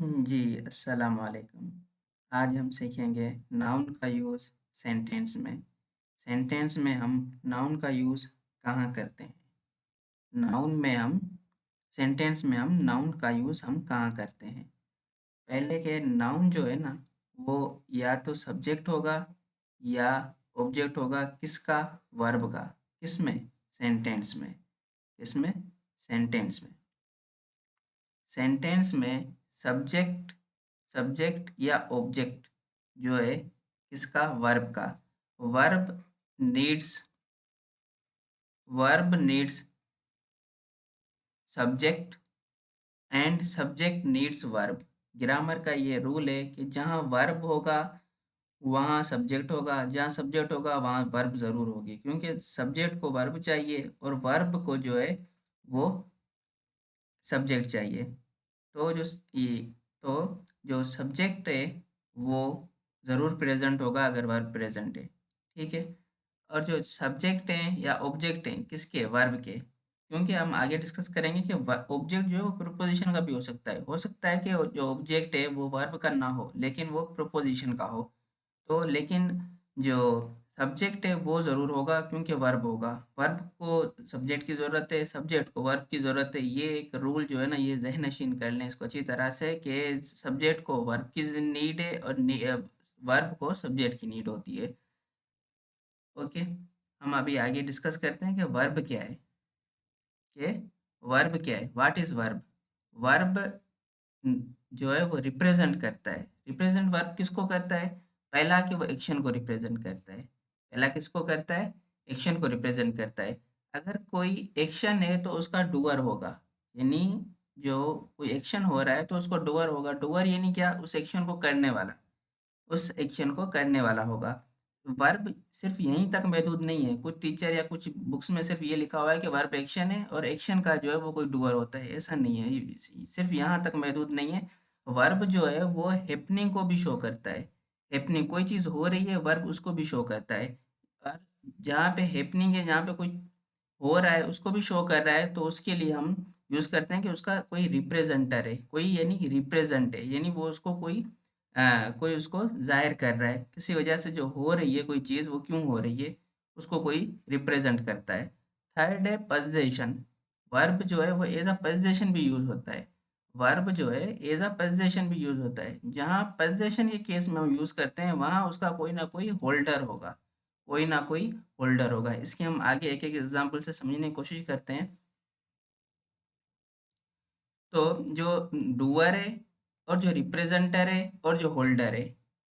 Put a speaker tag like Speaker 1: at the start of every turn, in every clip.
Speaker 1: जी, अस्सलाम वालेकुम। आज हम सीखेंगे नाउन का यूज़ सेंटेंस में। सेंटेंस में हम नाउन का यूज़ कहाँ करते हैं? नाउन में हम सेंटेंस में हम नाउन का यूज़ हम कहाँ करते हैं? पहले के नाउन जो है ना, वो या तो सब्जेक्ट होगा या ऑब्जेक्ट होगा किसका? वर्ब का। किसमें? सेंटेंस में। किसमें? सेंटेंस में। सेंटेंस में सब्जेक्ट सब्जेक्ट या ऑब्जेक्ट जो है किसका? वर्ब का। Verb needs verb needs subject and subject needs verb. Grammar का ये रूल है कि जहाँ वर्ब होगा वहाँ सब्जेक्ट होगा, जहाँ सब्जेक्ट होगा वहाँ वर्ब ज़रूर होगी, क्योंकि सब्जेक्ट को वर्ब चाहिए और वर्ब को जो है वो सब्जेक्ट चाहिए। तो ये तो जो सब्जेक्ट है वो ज़रूर प्रेजेंट होगा अगर वर्ब प्रेजेंट है। ठीक है। और जो सब्जेक्ट हैं या ऑब्जेक्ट हैं किसके? वर्ब के। क्योंकि हम आगे डिस्कस करेंगे कि ऑब्जेक्ट जो है वो प्रोपोजिशन का भी हो सकता है कि जो ऑब्जेक्ट है वो वर्ब का ना हो लेकिन वो प्रोपोजिशन का हो। तो लेकिन जो सब्जेक्ट है वो ज़रूर होगा क्योंकि वर्ब होगा। वर्ब को सब्जेक्ट की ज़रूरत है, सब्जेक्ट को वर्ब की ज़रूरत है। ये एक रूल जो है ना, ये ज़हन-नशीन कर लें इसको अच्छी तरह से कि सब्जेक्ट को वर्ब की नीड है और वर्ब को सब्जेक्ट की नीड होती है। ओके। हम अभी आगे डिस्कस करते हैं कि वर्ब क्या है। कि वर्ब क्या है? What is verb? वर्ब जो है वो रिप्रेजेंट करता है। रिप्रेजेंट वर्ब किसको करता है? पहला कि वो एक्शन को रिप्रेजेंट करता है। पहला किसको करता है? एक्शन को रिप्रेजेंट करता है। अगर कोई एक्शन है तो उसका डूअर होगा। यानी जो कोई एक्शन हो रहा है तो उसको डूअर होगा। डूअर यानी क्या? उस एक्शन को करने वाला। उस एक्शन को करने वाला होगा। वर्ब सिर्फ़ यहीं तक महदूद नहीं है। कुछ टीचर या कुछ बुक्स में सिर्फ़ ये लिखा हुआ है कि वर्ब एक्शन है और एक्शन का जो है वो कोई डूअर होता है, ऐसा नहीं है। ये सिर्फ़ यहाँ तक महदूद नहीं है। वर्ब जो है वो हैपनिंग को भी शो करता है। हैपनिंग कोई चीज़ हो रही है, वर्ब उसको भी शो करता है। और जहाँ पे हैपनिंग है, जहाँ पे कुछ हो रहा है उसको भी शो कर रहा है, तो उसके लिए हम यूज़ करते हैं कि उसका कोई रिप्रेजेंटर है। कोई यानी कि रिप्रेजेंट है, यानी वो उसको कोई उसको ज़ाहिर कर रहा है। किसी वजह से जो हो रही है कोई चीज़ वो क्यों हो रही है, उसको कोई रिप्रेजेंट करता है। थर्ड है पोज़ेशन। वर्ब जो है वो एज़ अ पोज़ेशन भी यूज़ होता है। वर्ब जो है एज़ अ पोज़ेशन भी यूज़ होता है। जहाँ पोज़ेशन के केस में हम यूज़ करते हैं वहाँ उसका कोई ना कोई होल्डर होगा। कोई ना कोई होल्डर होगा। इसकी हम आगे एक-एक एग्ज़ाम्पल से समझने की कोशिश करते हैं। तो जो डूअर है और जो रिप्रेजेंटर है और जो होल्डर है,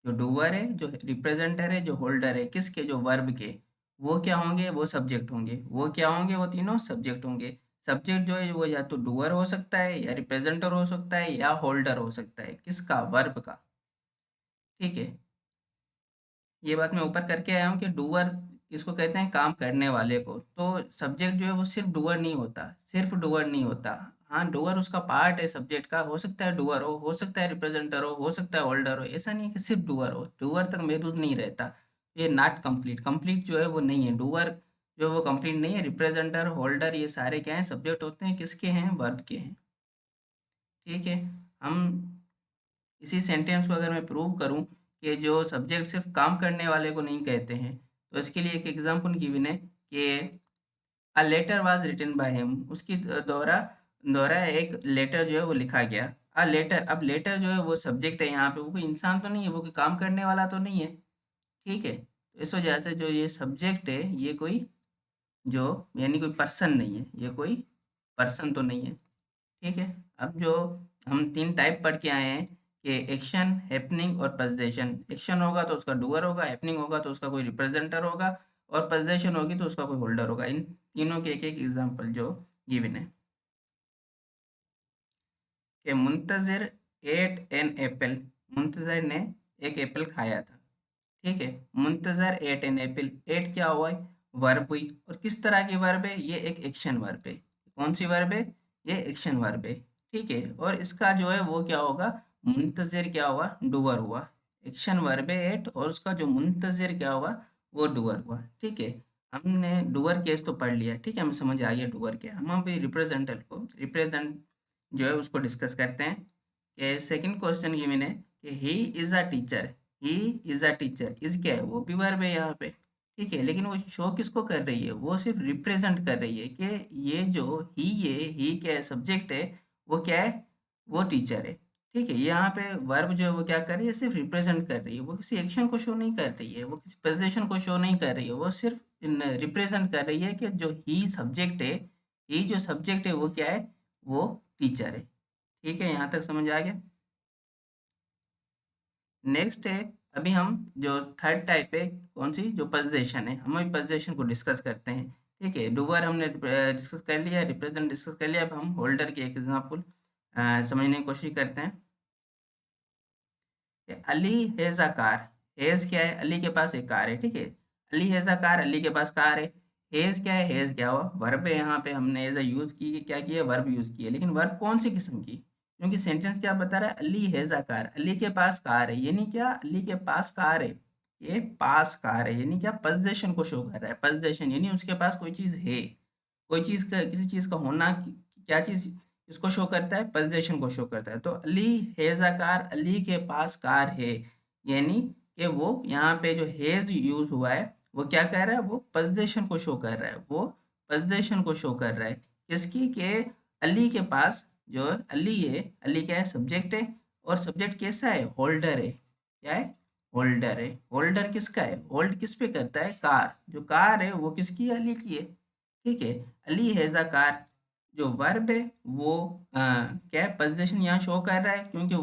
Speaker 1: जो डूअर है, जो रिप्रेजेंटर है, जो होल्डर है, किसके? जो वर्ब के। वो क्या होंगे? वो सब्जेक्ट होंगे। वो क्या होंगे? वो तीनों सब्जेक्ट होंगे। सब्जेक्ट जो है वो या तो डूअर हो सकता है या रिप्रेजेंटर हो सकता है या होल्डर हो सकता है। किसका? वर्ब का। ठीक है। ये बात मैं ऊपर करके आया हूँ कि डूअर किसको कहते हैं? काम करने वाले को। तो सब्जेक्ट जो है वो सिर्फ डूअर नहीं होता, सिर्फ डूअर नहीं होता। हाँ, डूअर उसका पार्ट है सब्जेक्ट का। हो सकता है डूअर हो सकता है रिप्रेजेंटर हो सकता है होल्डर हो। ऐसा नहीं है कि सिर्फ डूअर हो। डूअर तक महदूद नहीं रहता। ये नॉट कंप्लीट कंप्लीट जो है वो नहीं है। डूअर जो है वो कंप्लीट नहीं है। रिप्रेजेंटर, होल्डर ये सारे क्या हैं? सब्जेक्ट होते हैं। किसके हैं? वर्ब के हैं। ठीक है। हम इसी सेंटेंस को अगर मैं प्रूव करूं कि जो सब्जेक्ट सिर्फ काम करने वाले को नहीं कहते हैं, तो इसके लिए एक एग्जांपल गिवन है कि a letter was written by him. उसकी द्वारा द्वारा एक लेटर जो है वो लिखा गया। अ लेटर, अब लेटर जो है वो सब्जेक्ट है। यहाँ पे वो कोई इंसान तो नहीं है, वो कोई काम करने वाला तो नहीं है। ठीक है। तो इस वजह से जो ये सब्जेक्ट है ये कोई जो यानी कोई पर्सन नहीं है, ये कोई पर्सन तो नहीं है। ठीक है। अब जो हम 3 टाइप पढ़ के आए हैं कि एक्शन, हैपनिंग और पोज़ेशन। एक्शन होगा तो उसका डूअर होगा, हैपनिंग होगा तो उसका कोई रिप्रेजेंटर होगा और पोज़ेशन होगी तो उसका कोई होल्डर होगा। इन तीनों के एक-एक एग्ज़ाम्पल जो गिवन है कि मुंतज़िर एट एन एपल। मुंतज़िर ने एक एप्पल खाया था। ठीक है। मुंतज़र एट एन एप्पल। एट क्या हुआ है? वर्ब हुई। और किस तरह की वर्ब है? ये एक एक्शन वर्ब है। कौन सी वर्ब है? ये एक्शन वर्ब है। ठीक है। और इसका जो है वो क्या होगा? मुंतज़िर क्या हुआ? डूअर हुआ। एक्शन वर्ब है एट और उसका जो मुंतज़िर क्या हुआ? वो डूअर हुआ। ठीक है। हमने डूअर केस तो पढ़ लिया। ठीक है। हमें समझ आ गया डूअर क्या है। हम अभी रिप्रेजेंटर को रिप्रेजेंट जो है उसको डिस्कस करते हैं। कि सेकंड क्वेश्चन गिवन है कि he is a teacher. He is a teacher, is क्या है, वो भी वर्ब है यहाँ पे, ठीक है, लेकिन वो शो किसको कर रही है, वो सिर्फ रिप्रेजेंट कर रही है कि ये जो ही क्या है, सब्जेक्ट है, वो क्या है, वो टीचर है, ठीक है। यहाँ पे वर्ब जो है वो क्या कर रही है, सिर्फ रिप्रेजेंट कर रही है, वो किसी एक्शन को शो नहीं कर रही है, वो किसी पोजीशन को शो नहीं कर रही है, वो सिर्फ रिप्रेजेंट कर रही है कि जो ही सब्जेक्ट है, ही जो सब्जेक्ट है वो क्या है, वो टीचर है, ठीक है। यहाँ तक समझ आ गया। नेक्स्ट है, अभी हम जो थर्ड टाइप है, कौन सी, जो पोजीशन है, हम अभी पोजीशन को डिस्कस करते हैं, ठीक है। डूअर हमने डिस्कस कर लिया, रिप्रेजेंट डिस्कस कर लिया, अब हम होल्डर के एक एग्जाम्पल समझने की कोशिश करते हैं। Ali has a car. Has क्या है, अली के पास एक कार है, ठीक है। Ali has a car, Ali के पास कार है। हैज़ क्या है, हैज़ क्या हुआ, वर्ब है, यहाँ पे हमने एज अ यूज़ की, क्या किया, वर्ब यूज़ किया, लेकिन वर्ब कौन सी किस्म की, क्योंकि सेंटेंस क्या बता रहा है, Ali has a car, Ali के पास कार है, यानी क्या, अली के पास कार है, ये पास कार है, यानी क्या, पोजीशन को शो कर रहा है, पोजीशन यानी उसके पास कोई चीज़ है, कोई चीज़ का, किसी चीज़ का होना, क्या चीज़ इसको शो करता है, पोजीशन को शो करता है। तो Ali has a car, Ali के पास कार है, यानी कि वो यहाँ पे जो हैज़ यूज हुआ है, वो क्या कर रहा है, वो पोजीशन को शो कर रहा है, वो पोजीशन को शो कर रहा है, किसकी, के अली के पास, जो अली है, अली क्या है, सब्जेक्ट है, और सब्जेक्ट कैसा है, होल्डर है, क्या है, होल्डर है। होल्डर किसका है, होल्ड किस पे करता है, कार, जो कार है वो किसकी है, अली की है, ठीक है। अली हैज़ अ कार, जो वर्ब है वो क्या है, पोजीशन यहाँ शो कर रहा है, क्योंकि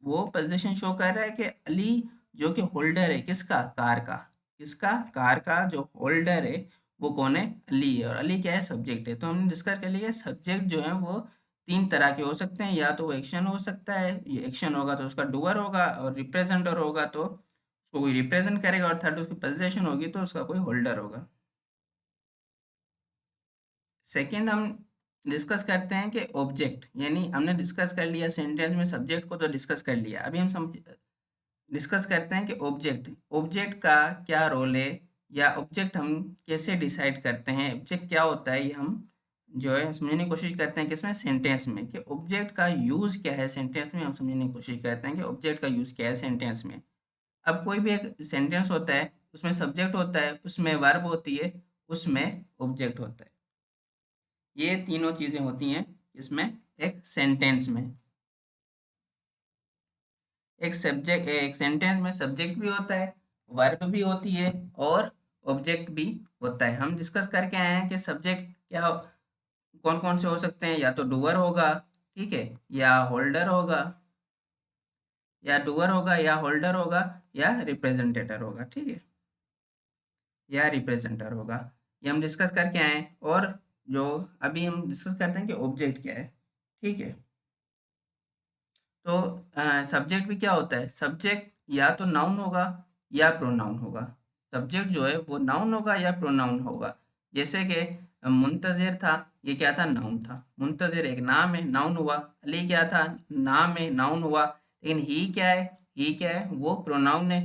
Speaker 1: वो पोजीशन शो कर रहा है कि अली जो कि होल्डर है, किसका, कार का, किसका, कार का जो होल्डर है वो कौन है, अली है, और अली क्या है, सब्जेक्ट है। तो हमने डिस्कस कर लिया, सब्जेक्ट जो है वो तीन तरह के हो सकते हैं, या तो वो एक्शन हो सकता है, ये एक्शन होगा तो उसका डूअर होगा, और रिप्रेजेंटर होगा तो उसको कोई रिप्रेजेंट करेगा, और थर्ड उसकी पोजीशन होगी तो उसका कोई होल्डर होगा। सेकंड हम डिस्कस करते हैं कि ऑब्जेक्ट, यानी हमने डिस्कस कर लिया सेंटेंस में सब्जेक्ट को, तो डिस्कस कर लिया, अभी हम समझ डिस्कस करते हैं कि ऑब्जेक्ट, ऑब्जेक्ट का क्या रोल है, या ऑब्जेक्ट हम कैसे डिसाइड करते हैं, ऑब्जेक्ट क्या होता है, ये हम जो है समझने की कोशिश करते हैं, किसमें, सेंटेंस में, कि ऑब्जेक्ट का यूज़ क्या है, सेंटेंस में हम समझने की कोशिश करते हैं कि ऑब्जेक्ट का यूज़ क्या है सेंटेंस में। अब कोई भी एक सेंटेंस होता है, उसमें सब्जेक्ट होता है, उसमें वर्ब होती है, उसमें ऑब्जेक्ट होता है, ये तीनों चीजें होती हैं इसमें, एक सेंटेंस में। एक सेंटेंस में सब्जेक्ट भी होता है, वर्ब भी होती है, और ऑब्जेक्ट भी होता है। हम डिस्कस करके आए हैं कि सब्जेक्ट क्या, कौन कौन से हो सकते हैं, या तो डूअर होगा, ठीक है, या होल्डर होगा, या डूअर होगा, या होल्डर होगा, या रिप्रेजेंटेटर होगा, ठीक है, या रिप्रेजेंटर होगा। ये हम डिस्कस करके आए हैं, और जो अभी हम डिस्कस करते हैं कि ऑब्जेक्ट क्या है, ठीक है। तो सब्जेक्ट भी क्या होता है, सब्जेक्ट या तो नाउन होगा या प्रोनाउन होगा। सब्जेक्ट जो है वो नाउन होगा या प्रोनाउन होगा। जैसे कि मुंतज़िर था, ये क्या था, नाउन था, मुंतज़िर एक नाम है, नाउन हुआ। अली क्या था, नाम है, नाउन हुआ। लेकिन ही क्या है, ही क्या है, वो प्रोनाउन है,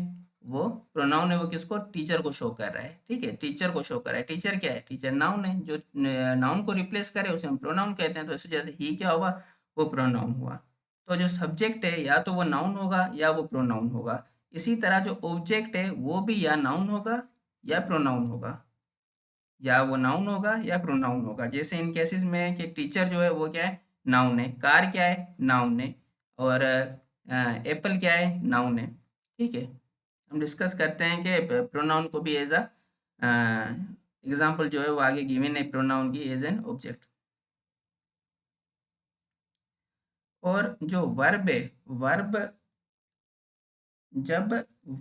Speaker 1: वो प्रोनाउन है, वो किसको, टीचर को शो कर रहा है, ठीक है, टीचर को शो कर रहा है। टीचर क्या है, टीचर नाउन है, जो नाउन को रिप्लेस करे उसे हम प्रोनाउन कहते हैं। तो इस वजह से ही क्या हुआ, वो प्रोनाउन हुआ। तो जो सब्जेक्ट है या तो वो नाउन होगा या वो प्रोनाउन होगा। इसी तरह जो ऑब्जेक्ट है वो भी या नाउन होगा या प्रोनाउन होगा, या वो नाउन होगा या प्रोनाउन होगा। जैसे इन केसेस में है कि टीचर जो है वो क्या है, नाउन है, कार क्या है, नाउन है, और एप्पल क्या है, नाउन है, ठीक है। हम डिस्कस करते हैं कि प्रोनाउन को भी एज अ एग्जाम्पल जो है वो आगे गिवन है, प्रोनाउन की एज एन ऑब्जेक्ट। और जो वर्ब है, वर्ब, जब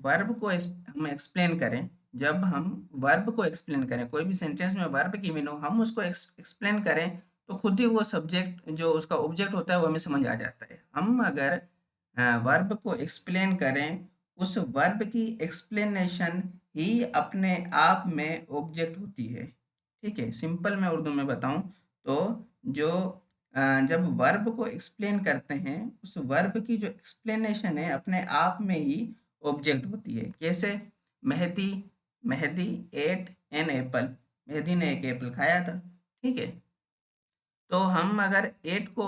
Speaker 1: वर्ब को हम एक्सप्लेन करें, जब हम वर्ब को एक्सप्लेन करें, कोई भी सेंटेंस में वर्ब की मीनिंग हम उसको एक्सप्लेन करें, तो खुद ही वो सब्जेक्ट जो उसका ऑब्जेक्ट होता है वो हमें समझ आ जाता है। हम अगर वर्ब को एक्सप्लेन करें, उस वर्ब की एक्सप्लेनेशन ही अपने आप में ऑब्जेक्ट होती है, ठीक है। सिंपल मैं उर्दू में बताऊं तो, जो जब वर्ब को एक्सप्लेन करते हैं, उस वर्ब की जो एक्सप्लेनेशन है अपने आप में ही ऑब्जेक्ट होती है। कैसे, Mehdi, Mehdi ate an apple, Mehdi ने एक एप्पल खाया था, ठीक है। तो हम अगर एट को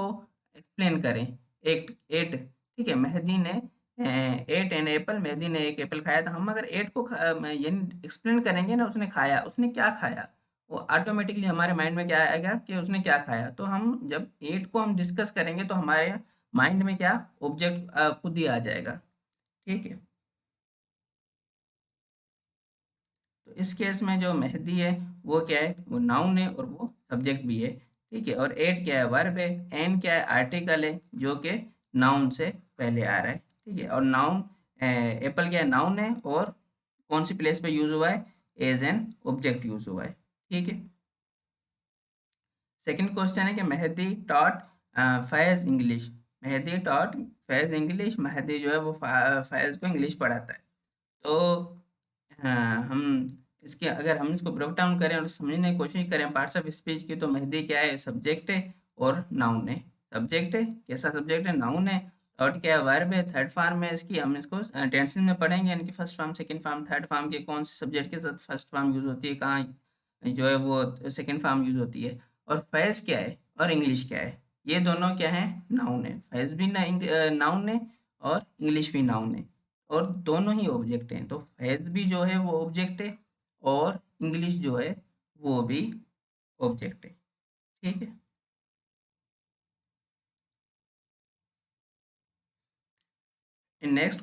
Speaker 1: एक्सप्लेन करें, एट एट, ठीक है, मेहदी ने एट एन एप्पल, मेहदी ने एक एप्पल खाया था। हम अगर एट को यानी एक्सप्लेन करेंगे ना, उसने खाया, उसने क्या खाया, वो ऑटोमेटिकली हमारे माइंड में क्या आएगा कि उसने क्या खाया। तो हम जब एट को हम डिस्कस करेंगे तो हमारे माइंड में क्या ऑब्जेक्ट खुद ही आ जाएगा, ठीक है। तो इस केस में जो मेहदी है वो क्या है, वो नाउन है और वो सब्जेक्ट भी है, ठीक है। और एट क्या है, वर्ब है। एन क्या है, आर्टिकल है जो कि नाउन से पहले आ रहा है, ठीक है। और नाउन एप्पल क्या है, नाउन है और कौन सी प्लेस पे यूज हुआ है, एज एन ऑब्जेक्ट यूज हुआ है, ठीक है। सेकंड क्वेश्चन है कि Mehdi taught Faiz English. Mehdi taught Faiz English, Mehdi जो है वो फैज को इंग्लिश पढ़ाता है। तो हाँ, हम इसके अगर हम इसको ब्रेक डाउन करें और समझने की कोशिश करें पार्ट्स ऑफ स्पीच की, तो मेहदी क्या है, सब्जेक्ट है और नाउन है। सब्जेक्ट है, कैसा सब्जेक्ट है, नाउन है। और क्या है, वर्ब है, थर्ड फॉर्म है इसकी। हम इसको टेंसेस में पढ़ेंगे, यानी कि first form, second form, third form के कौन से सब्जेक्ट के साथ फर्स्ट फॉर्म यूज होती है, कहाँ जो है वो सेकंड फॉर्म यूज होती है। और फैज क्या है और इंग्लिश क्या है, ये दोनों क्या है, नाउन है। फैज भी नाउन है और इंग्लिश भी नाउन है, और दोनों ही ऑब्जेक्ट हैं। तो फैज भी जो है वो ऑब्जेक्ट है और इंग्लिश जो है वो भी ऑब्जेक्ट है, ठीक है। नेक्स्ट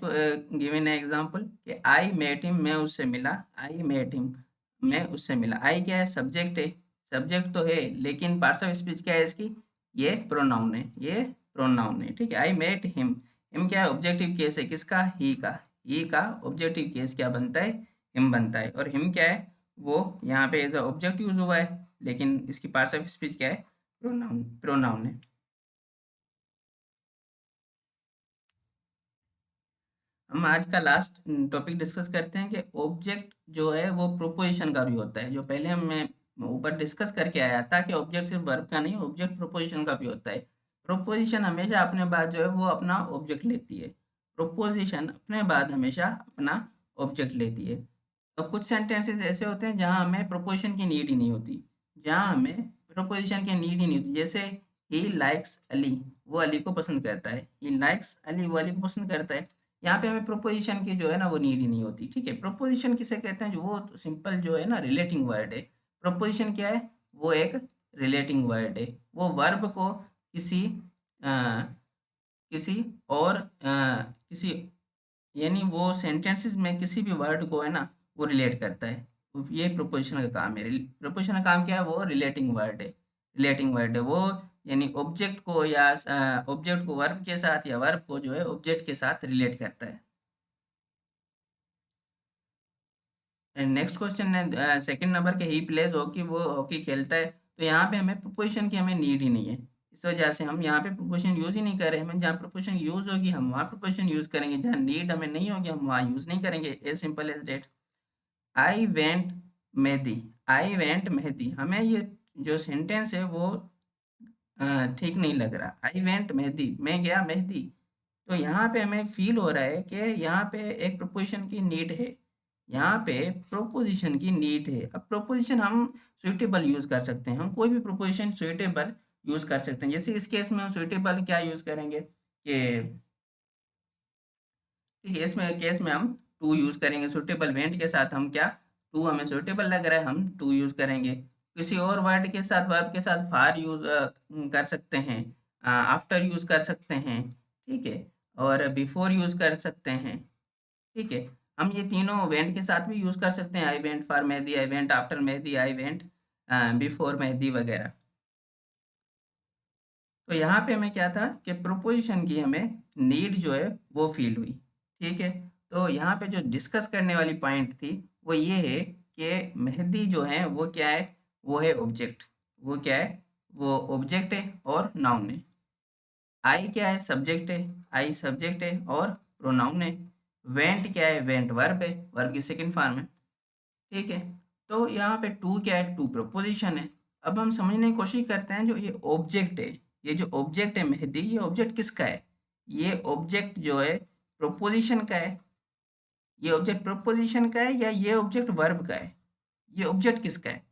Speaker 1: गिवन एग्जांपल कि आई मेट हिम, मैं उससे मिला। आई मेट हिम, मैं उससे मिला। आई क्या है, सब्जेक्ट है। सब्जेक्ट तो है लेकिन पार्ट्स ऑफ स्पीच क्या है इसकी, ये प्रोनाउन है, ये प्रोनाउन है, ठीक है। आई मेट हिम, हिम क्या है, ऑब्जेक्टिव केस है, किसका, ही का। ही का ऑब्जेक्टिव केस क्या बनता है, हिम बनता है। और हिम क्या है, वो यहाँ पे एज ऑब्जेक्ट यूज हुआ है, लेकिन इसकी पार्ट्स ऑफ स्पीच क्या है, प्रोनाउन, प्रोनाउन है। हम आज का लास्ट टॉपिक डिस्कस करते हैं कि ऑब्जेक्ट जो है वो प्रोपोजिशन का भी होता है। जो पहले हम मैं ऊपर डिस्कस करके आया था कि ऑब्जेक्ट सिर्फ वर्ब का नहीं, ऑब्जेक्ट प्रोपोजिशन का भी होता है। प्रोपोजिशन हमेशा अपने बाद जो है वो अपना ऑब्जेक्ट लेती है। प्रोपोजिशन अपने बाद हमेशा अपना ऑब्जेक्ट लेती है। तो कुछ सेंटेंसेस ऐसे होते हैं जहाँ हमें प्रोपोजिशन की नीड ही नहीं होती, जहाँ हमें प्रोपोजिशन की नीड ही नहीं होती। जैसे ही लाइक्स अली, वो अली को पसंद करता है। ही लाइक्स अली, वो अली को पसंद करता है। यहाँ पे हमें प्रोपोजिशन की जो है ना वो नीड ही नहीं होती, ठीक है। प्रोपोजिशन किसे कहते हैं, जो वो सिंपल जो है ना रिलेटिंग वर्ड है। प्रोपोजिशन क्या है, वो एक रिलेटिंग वर्ड है। वो वर्ब को किसी किसी और किसी, यानी वो सेंटेंसेस में किसी भी वर्ड को है ना वो रिलेट करता है। ये प्रोपोजिशन का काम है। प्रोपोजिशन का काम क्या है, वो रिलेटिंग वर्ड है। रिलेटिंग वर्ड है वो, यानी ऑब्जेक्ट को या ऑब्जेक्ट को वर्ब के साथ या वर्ब को जो है ऑब्जेक्ट के साथ रिलेट करता है। नेक्स्ट क्वेश्चन है सेकंड नंबर के, ही प्लेज हॉकी, वो हॉकी खेलता है। तो यहाँ पे हमें प्रोपोजिशन की हमें नीड ही नहीं है, इस वजह से हम यहाँ पे प्रोपोजिशन यूज ही नहीं कर रहे हैं। हमें जहाँ प्रोपोजिशन यूज होगी हम वहाँ प्रोपोजिशन यूज करेंगे, जहाँ नीड हमें नहीं होगी हम वहाँ यूज नहीं करेंगे। As simple as that. I went Mehdi, I went Mehdi, हमें ये जो सेंटेंस है वो ठीक नहीं लग रहा। आई वेंट मेहदी, मैं गया मेहदी। तो यहाँ पे हमें फील हो रहा है कि यहाँ पे एक प्रोपोजिशन की नीड है, यहाँ पे प्रोपोजिशन की नीड है। अब प्रोपोजिशन हम सुइटेबल यूज कर सकते हैं, हम कोई भी प्रोपोजिशन सुइटेबल यूज कर सकते हैं। जैसे इस केस में हम सुइटेबल क्या यूज करेंगे कि, ठीक है, इसमें केस में हम टू यूज करेंगे। सुइटेबल वेंट के साथ हम क्या, टू हमें सुइटेबल लग रहा है, हम टू यूज करेंगे। किसी और वर्ड के साथ, वर्ब के साथ फार यूज कर सकते हैं, आफ्टर यूज कर सकते हैं, ठीक है, और बिफोर यूज कर सकते हैं, ठीक है। हम ये तीनों वेंट के साथ भी यूज कर सकते हैं, I went for Mehdi, I went after Mehdi, I went before Mehdi वगैरह। तो यहाँ पे हमें क्या था कि प्रोपोजिशन की हमें नीड जो है वो फील हुई, ठीक है। तो यहाँ पे जो डिस्कस करने वाली पॉइंट थी वो ये है कि मेहदी जो है वो क्या है, वो है ऑब्जेक्ट। वो क्या है, वो ऑब्जेक्ट है और नाउन है। आई क्या है, सब्जेक्ट है। आई सब्जेक्ट है और प्रोनाउन है। वेंट क्या है, वेंट वर्ब है, वर्ब की सेकंड फॉर्म है, ठीक है। तो यहाँ पे टू क्या है, टू प्रपोजिशन है। अब हम समझने की कोशिश करते हैं, जो ये ऑब्जेक्ट है, ये जो ऑब्जेक्ट है मेहदी, ये ऑब्जेक्ट किसका है, ये ऑब्जेक्ट जो है प्रोपोजिशन का है। ये ऑब्जेक्ट प्रोपोजिशन का है या ये ऑब्जेक्ट वर्ब का है, ये ऑब्जेक्ट किसका है,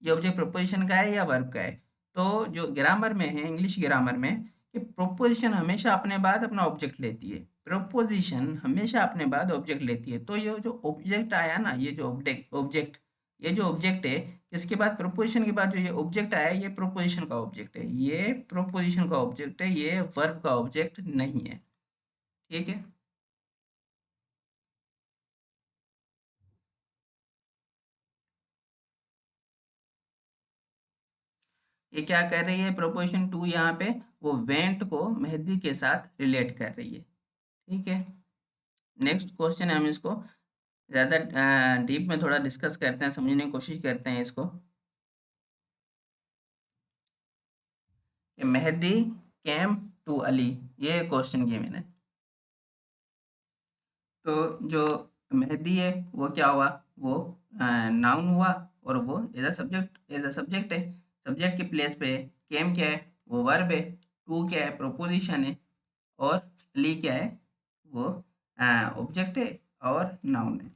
Speaker 1: ये ऑब्जेक्ट प्रोपोजिशन का है या वर्ब का है। तो जो ग्रामर में है, इंग्लिश ग्रामर में कि प्रोपोजिशन हमेशा अपने बाद अपना ऑब्जेक्ट लेती है। प्रोपोजिशन हमेशा अपने बाद ऑब्जेक्ट लेती है। तो ये जो ऑब्जेक्ट आया ना, ये जो ऑब्जेक्ट ये जो ऑब्जेक्ट है, इसके बाद प्रोपोजिशन के बाद जो ये ऑब्जेक्ट आया, ये प्रोपोजिशन का ऑब्जेक्ट है। ये प्रोपोजिशन का ऑब्जेक्ट है, ये वर्ब का ऑब्जेक्ट नहीं है। ठीक है। ये क्या कर रही है प्रोपोजिशन टू, यहाँ पे वो वेंट को मेहदी के साथ रिलेट कर रही है। ठीक है। नेक्स्ट क्वेश्चन है, हम इसको ज़्यादा डीप में थोड़ा डिस्कस करते हैं, समझने की कोशिश करते हैं इसको, कि मेहदी केम टू अली, ये क्वेश्चन किया मैंने। तो जो मेहदी है वो क्या हुआ, वो नाउन हुआ, और वो एज अ सब्जेक्ट है। सब्जेक्ट की प्लेस पे केम क्या है, वो वर्ब है। टू क्या है, प्रोपोजिशन है। और अली क्या है, वो ऑब्जेक्ट है और नाउन है।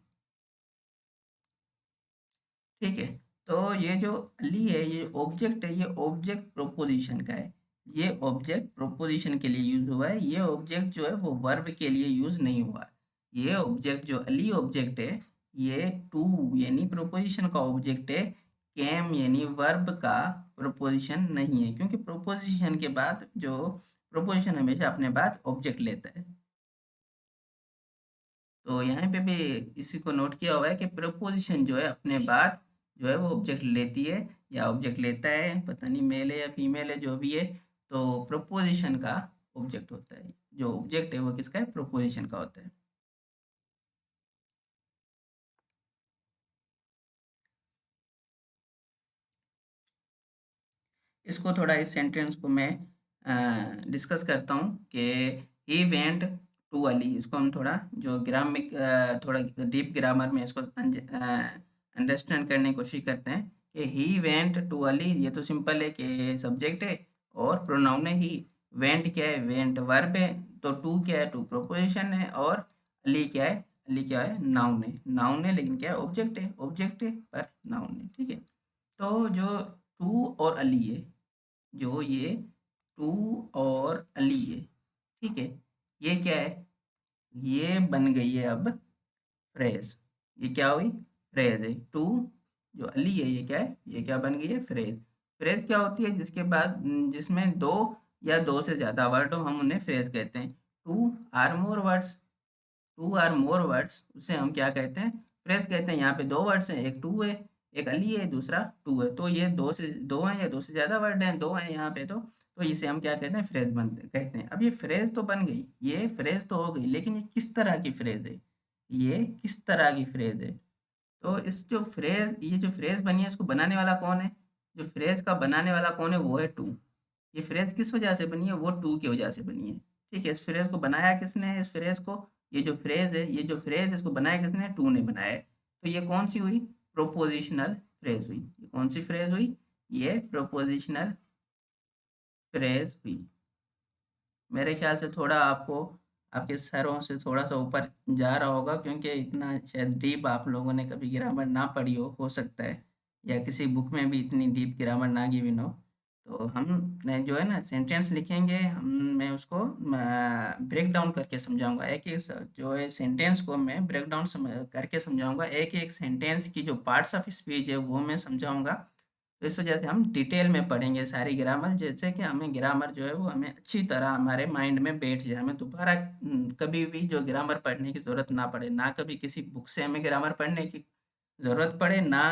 Speaker 1: ठीक है। तो ये जो अली है, ये ऑब्जेक्ट है, ये ऑब्जेक्ट प्रोपोजिशन का है। ये ऑब्जेक्ट प्रोपोजिशन के लिए यूज हुआ है, ये ऑब्जेक्ट जो है वो वर्ब के लिए यूज नहीं हुआ है। ये ऑब्जेक्ट जो अली ऑब्जेक्ट है, ये टू यानी प्रोपोजिशन का ऑब्जेक्ट है। कैम यानी वर्ब का प्रोपोजिशन नहीं है, क्योंकि प्रोपोजिशन के बाद जो प्रोपोजिशन हमेशा अपने बाद ऑब्जेक्ट लेता है। तो यहाँ पे भी इसी को नोट किया हुआ है कि प्रोपोजिशन जो है अपने बाद जो है वो ऑब्जेक्ट लेती है या ऑब्जेक्ट लेता है, पता नहीं मेल है या फीमेल है, जो भी है। तो प्रोपोजिशन का ऑब्जेक्ट होता है, जो ऑब्जेक्ट है वो किसका है, प्रोपोजिशन का होता है। इसको थोड़ा, इस सेंटेंस को मैं डिस्कस करता हूँ कि ही वेंट टू अली। इसको हम थोड़ा जो ग्रामिक थोड़ा डीप ग्रामर में इसको अंडरस्टैंड करने की कोशिश करते हैं कि ही वेंट टू अली। ये तो सिंपल है कि सब्जेक्ट है और प्रोनाउन है ही। वेंट क्या है, वेंट वर्ब है। तो टू क्या है, टू प्रोपोजिशन है। और अली क्या है, अली क्या है, नाउन है। नाउन है लेकिन क्या है, ऑब्जेक्ट है। ऑब्जेक्ट है पर नाउन है। ठीक है। तो जो टू और अली है, जो ये टू और अली है, ठीक है, ये क्या है, ये बन गई है अब फ्रेज। ये क्या हुई, फ्रेज है। टू जो अली है, ये क्या है, ये क्या बन गई है, फ्रेज। फ्रेज क्या होती है, जिसके पास जिसमें दो या दो से ज्यादा वर्ड हो, हम उन्हें फ्रेज कहते हैं। Two or more words, two or more words, उसे हम क्या कहते हैं, फ्रेज कहते हैं। यहाँ पे दो वर्ड्स हैं, एक टू है, एक अली है, दूसरा टू है। तो ये दो हैं या दो से ज्यादा वर्ड हैं, दो हैं यहाँ पे। तो इसे हम क्या कहते हैं, फ्रेज बनते कहते हैं। अब ये फ्रेज तो बन गई, ये फ्रेज तो हो गई, लेकिन ये किस तरह की फ्रेज है, ये किस तरह की फ्रेज है। तो इस जो फ्रेज, ये जो फ्रेज बनी है, इसको बनाने वाला कौन है, जो फ्रेज का बनाने वाला कौन है, वो है टू। ये फ्रेज किस वजह से बनी है, वो टू की वजह से बनी है। ठीक है। इस फ्रेज को बनाया किसने है, इस फ्रेज को, ये जो फ्रेज है, ये जो फ्रेज है, इसको बनाया किसने, टू ने बनाया है। तो ये कौन सी हुई, प्रोपोजिशनल फ्रेज हुई। ये कौन सी फ्रेज हुई, ये प्रोपोजिशनल फ्रेज हुई। मेरे ख्याल से थोड़ा आपको आपके सरों से थोड़ा सा ऊपर जा रहा होगा, क्योंकि इतना शायद डीप आप लोगों ने कभी ग्रामर ना पढ़ी हो सकता है, या किसी बुक में भी इतनी डीप ग्रामर ना गिवन हो। तो हम जो है ना सेंटेंस लिखेंगे, हम मैं उसको ब्रेक डाउन करके समझाऊंगा। एक एक जो है सेंटेंस को मैं ब्रेक डाउन करके समझाऊंगा। एक एक सेंटेंस की जो पार्ट्स ऑफ स्पीच है वो मैं समझाऊंगा। तो इस वजह से हम डिटेल में पढ़ेंगे सारी ग्रामर, जैसे कि हमें ग्रामर जो है वो हमें अच्छी तरह हमारे माइंड में बैठ जाए, हमें दोबारा कभी भी जो ग्रामर पढ़ने की ज़रूरत ना पड़े, ना कभी किसी बुक से हमें ग्रामर पढ़ने की ज़रूरत पड़े, ना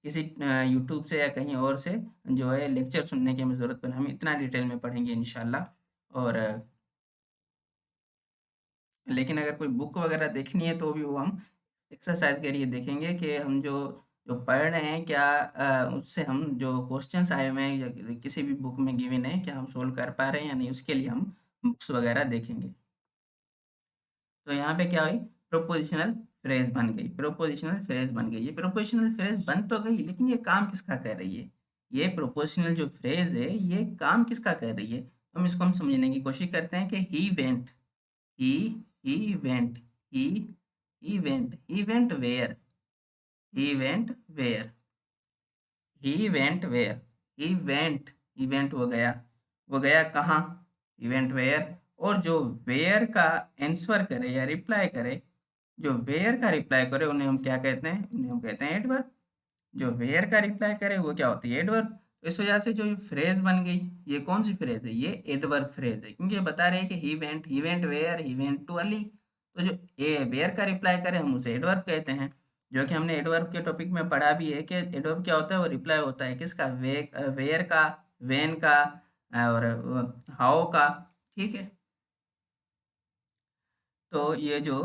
Speaker 1: किसी यूट्यूब से या कहीं और से जो है लेक्चर सुनने की हमें ज़रूरत पड़े। हम इतना डिटेल में पढ़ेंगे इंशाल्लाह। और लेकिन अगर कोई बुक वगैरह देखनी है तो भी वो हम एक्सरसाइज के लिए देखेंगे कि हम जो जो पढ़ रहे हैं क्या, उससे हम जो क्वेश्चंस आए हुए हैं या किसी भी बुक में गिवन है, क्या हम सोल्व कर पा रहे हैं या नहीं, उसके लिए हम बुक्स वगैरह देखेंगे। तो यहाँ पे क्या हुई, प्रोपोजिशनल फ्रेज बन गई, प्रोपोजिशनल फ्रेज बन गई। ये प्रोपोजिशनल फ्रेज बन तो गई, लेकिन ये काम किसका कर रही है, ये प्रोपोजिशनल जो फ्रेज है ये काम किसका कर रही है। हम इसको हम समझने की कोशिश करते हैं कि he went, he he went, he he went where, he went where, he went where, he went, he went वो गया कहाँ, इवेंट वेयर, और जो वेयर का आंसर करे या रिप्लाई करे, जो वेयर का रिप्लाई करे उन्हें हम क्या कहते हैं, उन्हें हम कहते हैं एडवर्ब। जो वेयर का रिप्लाई करे वो क्या होती है, एडवर्ब। तो इस वजह से जो फ्रेज बन गई, ये कौन सी फ्रेज है, ये एडवर्ब फ्रेज है, क्योंकि ये बता रहे हैं कि he went where, he went to Ali. तो जो वेयर का रिप्लाई करे हम उसे एडवर्ब कहते हैं, जो कि हमने एडवर्ब के टॉपिक में पढ़ा भी है कि एडवर्ब क्या होता है, वो रिप्लाई होता है किसका, वेयर का, वेन का, और हाउ का। ठीक है, तो ये जो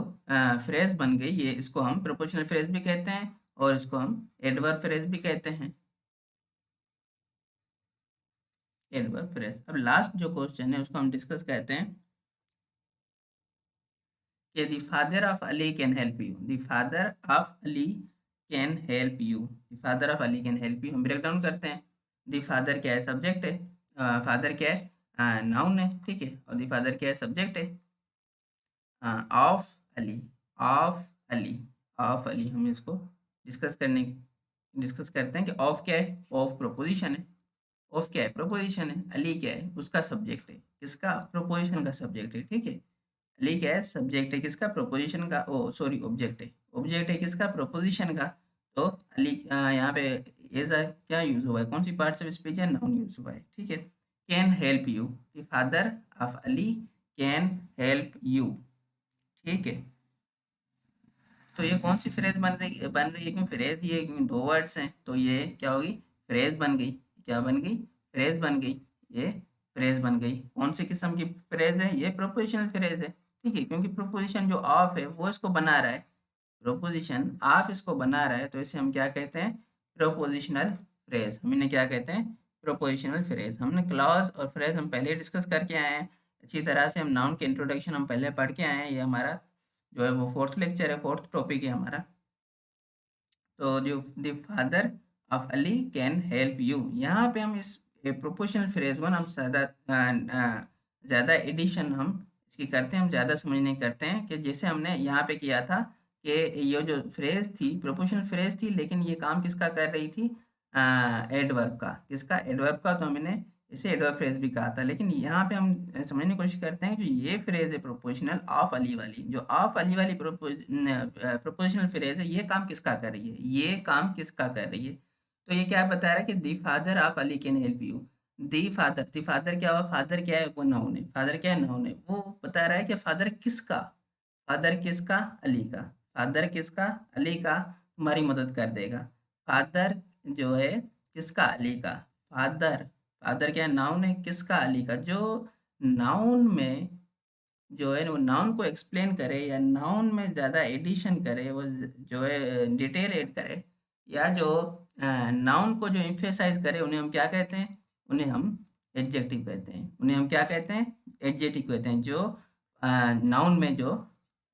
Speaker 1: फ्रेज बन गई, ये इसको हम प्रोपोर्शनल फ्रेज भी कहते हैं और इसको हम एडवर्ब फ्रेज भी कहते हैं, एडवर्ब फ्रेज। अब लास्ट जो क्वेश्चन है उसको हम डिस्कस करते हैं कि the father of Ali can help you, the father of Ali can help you, the father of Ali can help you. हम ब्रेक डाउन करते हैं। द फादर क्या है, सब्जेक्ट है। फादर क्या है, नाउन है, ठीक है। और द फादर क्या है, सब्जेक्ट है। Of Ali, of Ali, of Ali, हम इसको डिस्कस करते हैं कि ऑफ क्या है, ऑफ प्रोपोजिशन है। ऑफ क्या है, प्रोपोजिशन है। अली क्या है, उसका सब्जेक्ट है, किसका, प्रोपोजिशन का सब्जेक्ट है, ठीक है। अली क्या है, सब्जेक्ट है किसका, प्रोपोजिशन का, ओ सॉरी ऑब्जेक्ट है, ऑब्जेक्ट है किसका, प्रोपोजिशन का। तो अली यहाँ पे एज क्या यूज हुआ है, कौन सी पार्ट ऑफ स्पीच है, नाउन यूज हुआ है, ठीक है। Can help you, the father of Ali can help you, ठीक है। तो ये कौन सी फ्रेज बन रही है, क्यों फ्रेज, ये दो वर्ड्स हैं, तो ये क्या होगी, फ्रेज बन गई। क्या बन गई, फ्रेज बन गई। ये फ्रेज बन गई। कौन सी किस्म की फ्रेज है, ये प्रोपोजिशनल फ्रेज है, ठीक है, क्योंकि प्रोपोजिशन जो ऑफ है वो इसको बना रहा है, प्रोपोजिशन ऑफ इसको बना रहा है, तो इसे हम क्या कहते हैं, प्रोपोजिशनल फ्रेज। हम इन्हें क्या कहते हैं, प्रोपोजिशनल फ्रेज। हमने क्लॉज और फ्रेज हम पहले डिस्कस करके आए हैं अच्छी तरह से। हम नाउन के इंट्रोडक्शन हम पहले पढ़ के आए हैं, ये हमारा जो है वो फोर्थ लेक्चर है, फोर्थ टॉपिक है हमारा। तो जो the father of Ali can help you, यहाँ पे हम इस प्रोपोर्शनल फ्रेज को ना हम ज़्यादा एडिशन हम इसकी करते हैं, हम ज़्यादा समझ नहीं करते हैं कि जैसे हमने यहाँ पे किया था कि ये जो फ्रेज थी प्रोपोर्शनल फ्रेज थी, लेकिन ये काम किसका कर रही थी, एडवर्ब का, किसका, एडवर्ब का। तो हमने इसे एडवर्ब फ्रेज भी कहा था, लेकिन यहाँ पे हम समझने की कोशिश करते हैं कि जो ये फ्रेज है प्रोपोर्शनल ऑफ अली वाली, जो ऑफ अली वाली प्रोपोर्शनल फ्रेज है, ये काम किसका कर रही है, ये काम किसका कर रही है। तो ये क्या बता रहा है कि the father of Ali can help you. The father क्या हुआ, फादर क्या है, वो नाउन है, फादर क्या है, नाउन है। वो बता रहा है कि फादर किसका, फादर किसका, अली का, फादर किसका, अली का, तुम्हारी मदद कर देगा। फादर जो है किसका, अली का, फादर, फादर क्या है, नाउन है, किसका, अली का। जो नाउन में जो है वो नाउन को एक्सप्लेन करे या नाउन में ज़्यादा एडिशन करे, वो जो है डिटेल ऐड करे, या जो नाउन को जो एम्फेसाइज करे, उन्हें हम क्या कहते हैं, उन्हें हम एडजेक्टिव कहते हैं। उन्हें हम क्या कहते हैं, एडजेक्टिव कहते हैं, जो नाउन में जो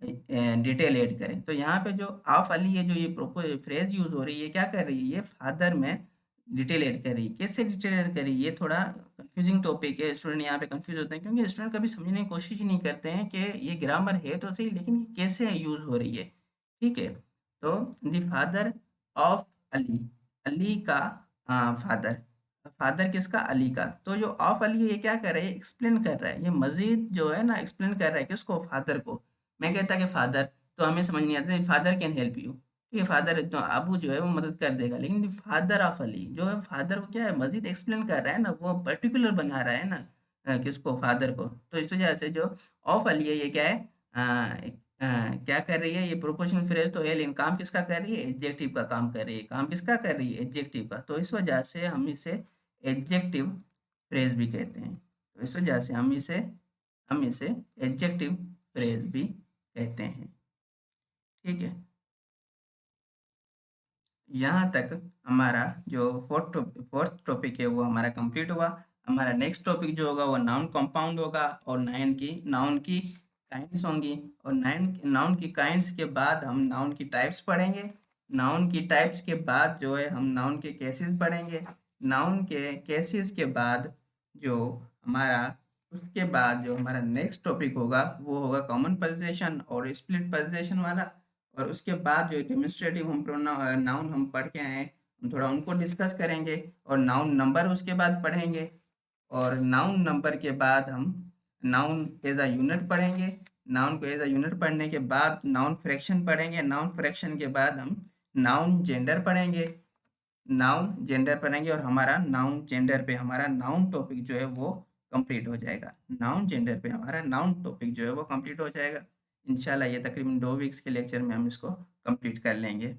Speaker 1: डिटेल ऐड करें। तो यहाँ पे जो ऑफ अली है, जो ये प्रोपो फ्रेज यूज हो रही है, ये क्या कर रही है, ये फादर में डिटेल ऐड कर रही है। कैसे डिटेल ऐड कर रही है, ये थोड़ा कंफ्यूजिंग टॉपिक है, स्टूडेंट यहाँ पे कंफ्यूज होते हैं, क्योंकि स्टूडेंट कभी समझने की कोशिश ही नहीं करते हैं कि ये ग्रामर है तो सही, लेकिन ये कैसे यूज हो रही है, ठीक है। तो the father of Ali, Ali का फादर, फादर किसका, अली का। तो जो ऑफ अली है, ये क्या कर रहा है, एक्सप्लेन कर रहा है, ये मजीद जो है ना एक्सप्लेन कर रहा है, किसको, फादर को। मैं कहता कि फादर, तो हमें समझ नहीं आता, फादर कैन हेल्प यू, ठीक है, फादर तो अबू जो है वो मदद कर देगा, लेकिन फादर ऑफ अली जो है, फादर को क्या है, मजीद एक्सप्लेन कर रहा है ना, वो पर्टिकुलर बना रहा है ना, किसको, फादर को। तो इस वजह से जो ऑफ अली है, ये क्या है, क्या कर रही है, ये प्रोपोर्शनल फ्रेज तो है, लेकिन काम किसका कर रही है, एडजेक्टिव का काम कर रही है। काम किसका कर रही है, एडजेक्टिव का। तो इस वजह से हम इसे एडजेक्टिव फ्रेज भी कहते हैं। तो इस वजह से हम इसे एडजेक्टिव फ्रेज भी कहते हैं, ठीक है। यहाँ तक हमारा जो फोर्थ टॉपिक है वो हमारा कंप्लीट हुआ। हमारा नेक्स्ट टॉपिक जो होगा वो नाउन कंपाउंड होगा, और नाउन की काइंड्स होंगी, और नाउन की काइंड्स के बाद हम नाउन की टाइप्स पढ़ेंगे। नाउन की टाइप्स के बाद जो है हम नाउन के केसेस पढ़ेंगे। नाउन के केसेस के बाद जो हमारा उसके बाद जो हमारा नेक्स्ट टॉपिक होगा वो होगा कॉमन पोजीशन और स्प्लिट पोजीशन वाला। और उसके बाद जो डेमोन्स्ट्रेटिव हम नाउन हम पढ़ के आए हैं, हम थोड़ा उनको डिस्कस करेंगे, और नाउन नंबर उसके बाद पढ़ेंगे। और नाउन नंबर के बाद हम नाउन एज अ यूनिट पढ़ेंगे। नाउन को एज अ यूनिट पढ़ने के बाद नाउन फ्रैक्शन पढ़ेंगे। नाउन फ्रैक्शन के बाद हम नाउन जेंडर पढ़ेंगे। नाउन जेंडर पढ़ेंगे और हमारा नाउन जेंडर पे हमारा नाउन टॉपिक जो है वो कंप्लीट हो जाएगा। नाउन जेंडर पे हमारा नाउन टॉपिक जो है वो कंप्लीट हो जाएगा। इंशाल्लाह ये तकरीबन 2 वीक्स के लेक्चर में हम इसको कंप्लीट कर लेंगे।